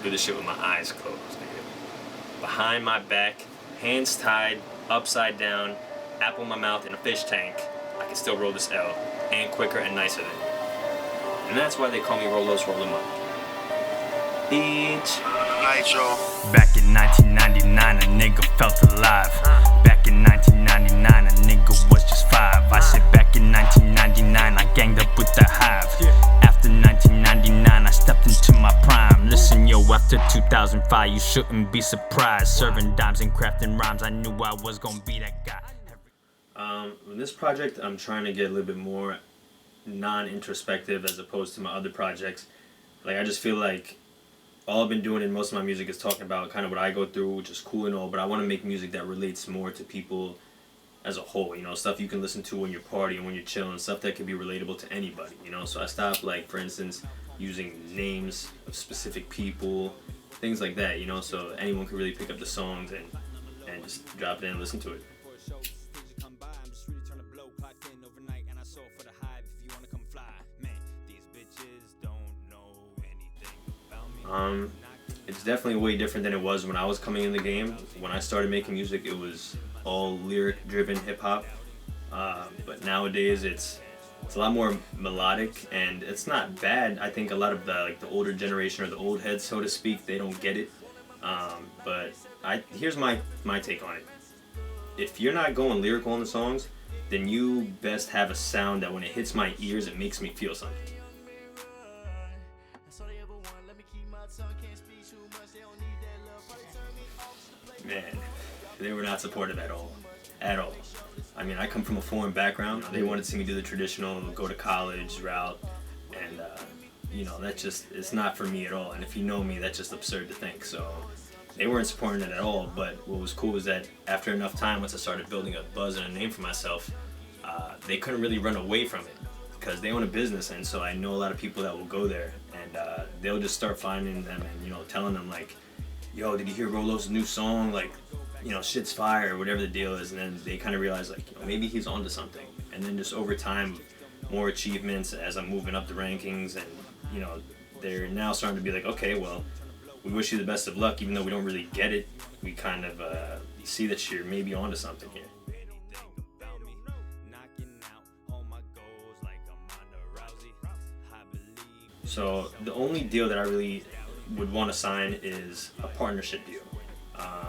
do this shit with my eyes closed, nigga. Behind my back, hands tied, upside down, apple in my mouth, in a fish tank, I can still roll this L, and quicker and nicer than you. And that's why they call me RoLoS Roll 'em Up. Bitch. Nitro. Back in 1999, a nigga felt alive. Back in 1999, a nigga was just 5. I said back in 1999, I ganged up with the Hive. After 1999, I stepped into my prime. Listen, yo, after 2005, you shouldn't be surprised. Serving dimes and crafting rhymes, I knew I was gonna be that guy. In this project, I'm trying to get a little bit more non-introspective as opposed to my other projects. Like, I just feel like all I've been doing in most of my music is talking about kind of what I go through, which is cool and all, but I want to make music that relates more to people as a whole, you know, stuff you can listen to when you're partying, when you're chilling, stuff that can be relatable to anybody, you know. So I stopped, like, for instance, using names of specific people, things like that, you know, so anyone can really pick up the songs and just drop it in and listen to it. It's definitely way different than it was when I was coming in the game. When I started making music, it was all lyric-driven hip-hop. But nowadays, it's a lot more melodic, and it's not bad. I think a lot of the older generation or the old heads, so to speak, they don't get it. But here's my take on it. If you're not going lyrical in the songs, then you best have a sound that when it hits my ears, it makes me feel something. Man, they were not supportive at all. At all. I mean, I come from a foreign background. They wanted to see me do the traditional, go to college route, and you know, that just, it's not for me at all. And if you know me, that's just absurd to think. So they weren't supporting it at all. But what was cool was that after enough time, once I started building a buzz and a name for myself, they couldn't really run away from it because they own a business, and so I know a lot of people that will go there, and they'll just start finding them and, you know, telling them like, yo, did you hear RoLoS' new song? Like, you know, shit's fire, or whatever the deal is. And then they kind of realize, like, you know, maybe he's onto something. And then just over time, more achievements as I'm moving up the rankings, and, you know, they're now starting to be like, okay, well, we wish you the best of luck, even though we don't really get it. We kind of see that you're maybe onto something here. So the only deal that I really would want to sign is a partnership deal.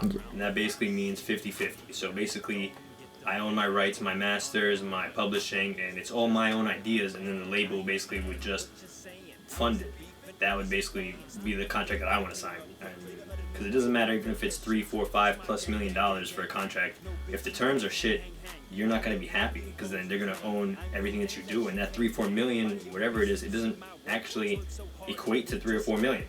And that basically means 50-50. So basically, I own my rights, my masters, my publishing, and it's all my own ideas, and then the label basically would just fund it. That would basically be the contract that I want to sign. Because it doesn't matter even if it's $3, $4, $5+ million for a contract. If the terms are shit, you're not going to be happy, because then they're going to own everything that you do, and that $3-4 million, whatever it is, it doesn't actually equate to $3 or $4 million,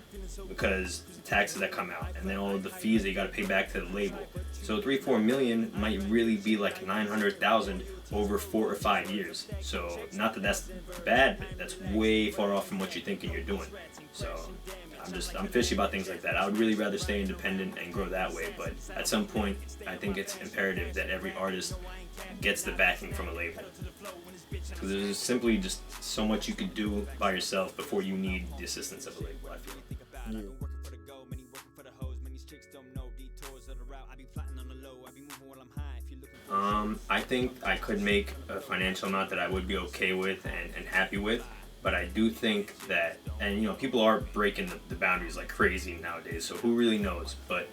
because the taxes that come out and then all of the fees that you got to pay back to the label. So $3-4 million might really be like $900,000 over 4 or 5 years. So not that that's bad, but that's way far off from what you're thinking you're doing. So I'm fishy about things like that. I would really rather stay independent and grow that way, but at some point I think it's imperative that every artist gets the backing from a label. Because there's simply just so much you could do by yourself before you need the assistance of a label, I feel. Yeah. I think I could make a financial amount that I would be okay with and happy with, but I do think that, and you know, people are breaking the boundaries like crazy nowadays, so who really knows, but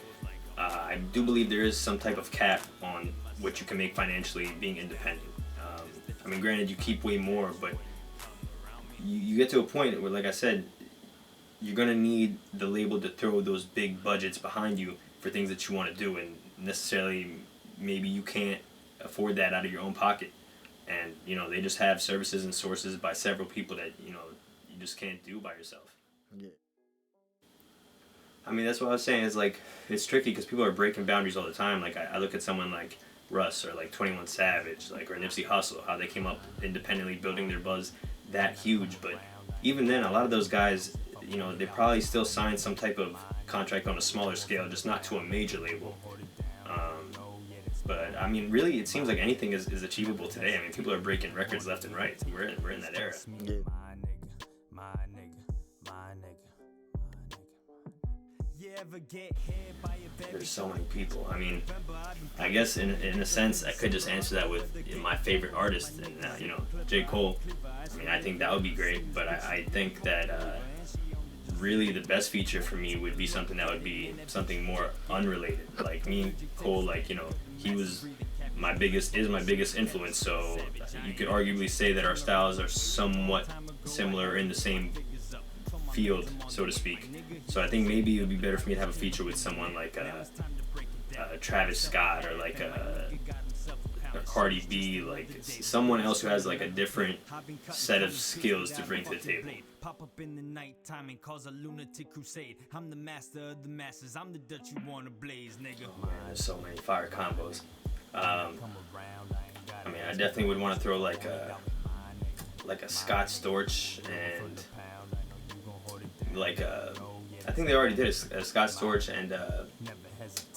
I do believe there is some type of cap on what you can make financially being independent. I mean, granted, you keep way more, but you get to a point where, like I said, you're going to need the label to throw those big budgets behind you for things that you want to do, and necessarily maybe you can't afford that out of your own pocket. And, you know, they just have services and sources by several people that, you know, you just can't do by yourself. Yeah. I mean, that's what I was saying, is like, it's tricky because people are breaking boundaries all the time. Like, I look at someone like Russ or like 21 Savage, like, or Nipsey Hussle, how they came up independently building their buzz that huge. But even then, a lot of those guys, you know, they probably still signed some type of contract on a smaller scale, just not to a major label. But I mean, really, it seems like anything is achievable today. I mean, people are breaking records left and right. We're in that era. Yeah. There's so many people. I mean, I guess in a sense I could just answer that with my favorite artist, and J. Cole. I mean, I think that would be great, but I think that really the best feature for me would be something that would be something more unrelated. Like me and Cole, like, he was my biggest influence, so you could arguably say that our styles are somewhat similar in the same field, so to speak. So I think maybe it would be better for me to have a feature with someone like Travis Scott, or like a Cardi B, like someone else who has like a different set of skills to bring to the table. Pop up in the nighttime and cause a lunatic crusade. I'm the master of the masses. I'm the Dutch you wanna blaze, nigga. Oh man, there's so many fire combos. I mean, I definitely would want to throw like a Scott Storch and like I think they already did a Scott Storch and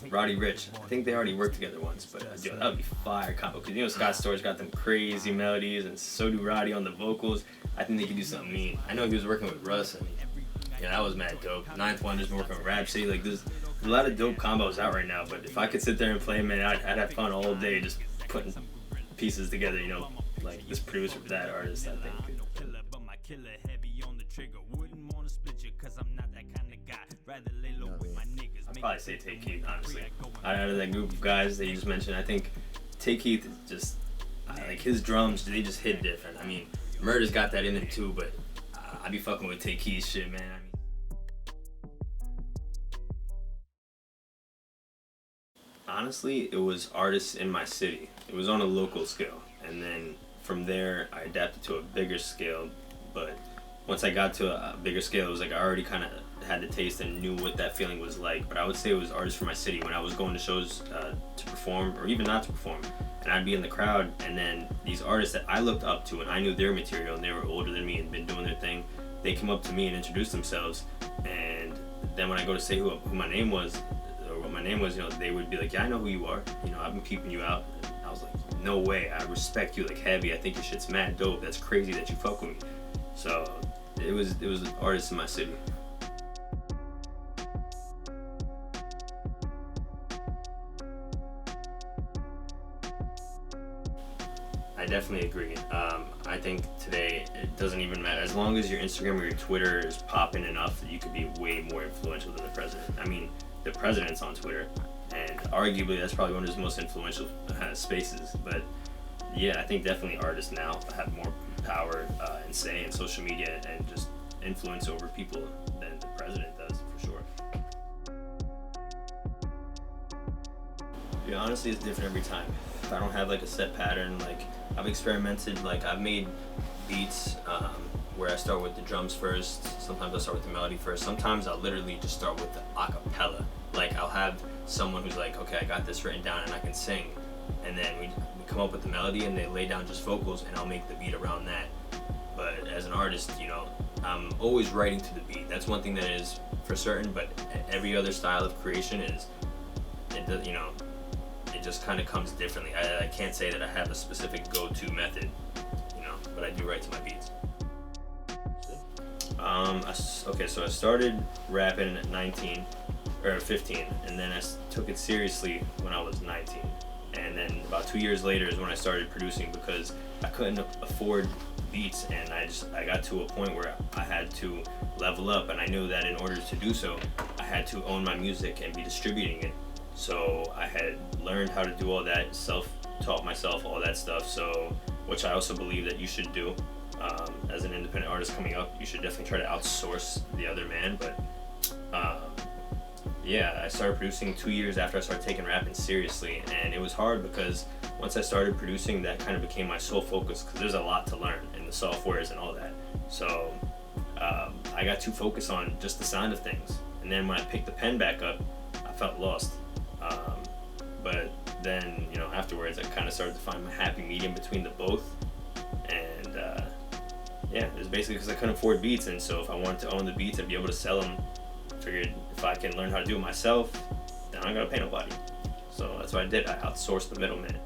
Roddy Ricch. I think they already worked together once, but that would be fire combo. Because Scott Storch got them crazy melodies, and so do Roddy on the vocals. I think they could do something mean. I know he was working with Russ, and that was mad dope. Ninth Wonder's been working with Rhapsody. Like, there's a lot of dope combos out right now, but if I could sit there and play, man, I'd have fun all day just putting pieces together, like this producer for that artist, I think. I'd probably say Take Keith, honestly. Out of that group of guys that you just mentioned, I think Take Keith is just, like, his drums, they just hit different. I mean, Murder's got that in him too, but I be fucking with Take Keith's shit, man. I mean, honestly, it was artists in my city. It was on a local scale, and then from there I adapted to a bigger scale. But once I got to a bigger scale, it was like I already kind of had the taste and knew what that feeling was like. But I would say it was artists from my city when I was going to shows to perform, or even not to perform, and I'd be in the crowd, and then these artists that I looked up to and I knew their material, and they were older than me and been doing their thing, they came up to me and introduced themselves, and then when I go to say who my name was, or what my name was, they would be like, yeah, I know who you are, I've been peeping you out. And I was like, no way, I respect you like heavy, I think your shit's mad dope, that's crazy that you fuck with me. So it was artists in my city. I definitely agree. I think today it doesn't even matter. As long as your Instagram or your Twitter is popping enough, that you could be way more influential than the president. I mean, the president's on Twitter, and arguably that's probably one of his most influential spaces. But yeah, I think definitely artists now have more power and say in social media and just influence over people than the president does, for sure. Yeah, honestly, it's different every time. I don't have like a set pattern. Like, I've experimented, like I've made beats where I start with the drums first. Sometimes I'll start with the melody first. Sometimes I'll literally just start with the acapella. Like, I'll have someone who's like, okay, I got this written down and I can sing. And then we come up with the melody and they lay down just vocals, and I'll make the beat around that. But as an artist, I'm always writing to the beat. That's one thing that is for certain, but every other style of creation is, it just kind of comes differently. I can't say that I have a specific go-to method, but I do write to my beats. So I started rapping at 19 or 15, and then I took it seriously when I was 19. And then about 2 years later is when I started producing, because I couldn't afford beats, and I got to a point where I had to level up, and I knew that in order to do so, I had to own my music and be distributing it. So I had learned how to do all that, self-taught myself all that stuff, so which I also believe that you should do. As an independent artist coming up, you should definitely try to outsource the other man. But yeah, I started producing 2 years after I started taking rapping seriously, and it was hard because once I started producing, that kind of became my sole focus, because there's a lot to learn in the softwares and all that. So I got too focused on just the sound of things, and then when I picked the pen back up, I felt lost. But then, afterwards, I kind of started to find my happy medium between the both. And yeah, it was basically because I couldn't afford beats, and so if I wanted to own the beats and be able to sell them, I figured if I can learn how to do it myself, then I don't gotta pay nobody. So that's what I did. I outsourced the middleman.